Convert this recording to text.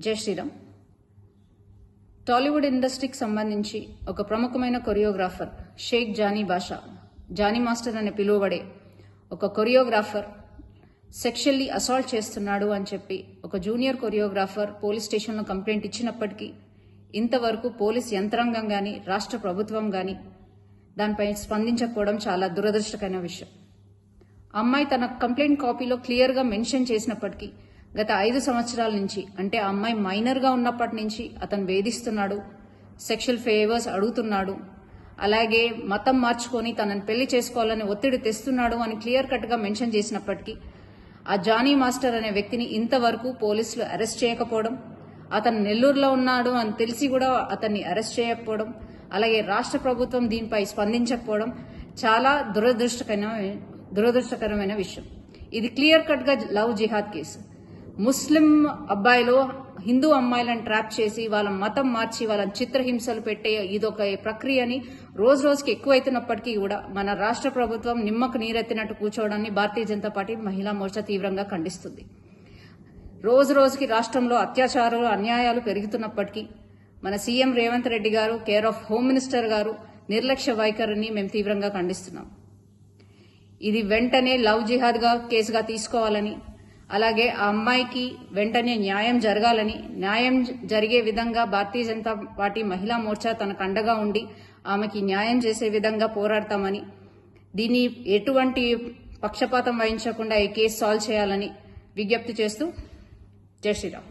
జై శ్రీరామ్. టాలీవుడ్ ఇండస్ట్రీకి సంబంధించి ఒక ప్రముఖమైన కొరియోగ్రాఫర్ షేక్ జానీ బాషా, జానీ మాస్టర్ అని పిలువబడే ఒక కొరియోగ్రాఫర్ సెక్షువల్లీ అసాల్ట్ చేస్తున్నాడు అని చెప్పి ఒక జూనియర్ కొరియోగ్రాఫర్ పోలీస్ స్టేషన్లో కంప్లైంట్ ఇచ్చినప్పటికీ ఇంతవరకు పోలీస్ యంత్రాంగం కానీ రాష్ట్ర ప్రభుత్వం కానీ దానిపై స్పందించకపోవడం చాలా దురదృష్టకరమైన విషయం. అమ్మాయి తన కంప్లైంట్ కాపీలో క్లియర్గా మెన్షన్ చేసినప్పటికీ గత 5 సంవత్సరాల నుంచి, అంటే ఆ అమ్మాయి మైనర్గా ఉన్నప్పటి నుంచి అతను వేధిస్తున్నాడు, సెక్షువల్ ఫేవర్స్ అడుగుతున్నాడు, అలాగే మతం మార్చుకొని తనని పెళ్లి చేసుకోవాలని ఒత్తిడి తెస్తున్నాడు అని క్లియర్ కట్గా మెన్షన్ చేసినప్పటికీ ఆ జానీ మాస్టర్ అనే వ్యక్తిని ఇంతవరకు పోలీసులు అరెస్ట్ చేయకపోవడం, అతను నెల్లూరులో ఉన్నాడు అని తెలిసి కూడా అతన్ని అరెస్ట్ చేయకపోవడం, అలాగే రాష్ట్ర ప్రభుత్వం దీనిపై స్పందించకపోవడం చాలా దురదృష్టకరమైన విషయం. ఇది క్లియర్ కట్గా లవ్ జిహాద్ కేసు. ముస్లిం అబ్బాయిలు హిందూ అమ్మాయిలను ట్రాప్ చేసి వాళ్ళ మతం మార్చి వాళ్ళని చిత్రహింసలు పెట్టే ఇదొక ప్రక్రియని రోజు రోజుకి ఎక్కువైతున్నప్పటికీ కూడా మన రాష్ట్ర ప్రభుత్వం నిమ్మకు నీరెత్తినట్టు కూర్చోవడాన్ని భారతీయ జనతా పార్టీ మహిళా మోర్చా తీవ్రంగా ఖండిస్తుంది. రోజు రోజుకి రాష్ట్రంలో అత్యాచారాలు అన్యాయాలు పెరుగుతున్నప్పటికీ మన సీఎం రేవంత్ రెడ్డి గారు, కేర్ ఆఫ్ హోమ్ మినిస్టర్ గారు నిర్లక్ష్య వైఖరిని మేము తీవ్రంగా ఖండిస్తున్నాం. ఇది వెంటనే లవ్ జిహాద్గా కేసుగా తీసుకోవాలని, అలాగే ఆ అమ్మాయికి వెంటనే న్యాయం జరగాలని, న్యాయం జరిగే విధంగా భారతీయ జనతా పార్టీ మహిళా మోర్చా తనకు అండగా ఉండి ఆమెకి న్యాయం చేసే విధంగా పోరాడతామని, దీన్ని ఎటువంటి పక్షపాతం వహించకుండా ఈ కేసు సాల్వ్ చేయాలని విజ్ఞప్తి చేస్తూ జై శ్రీరామ్.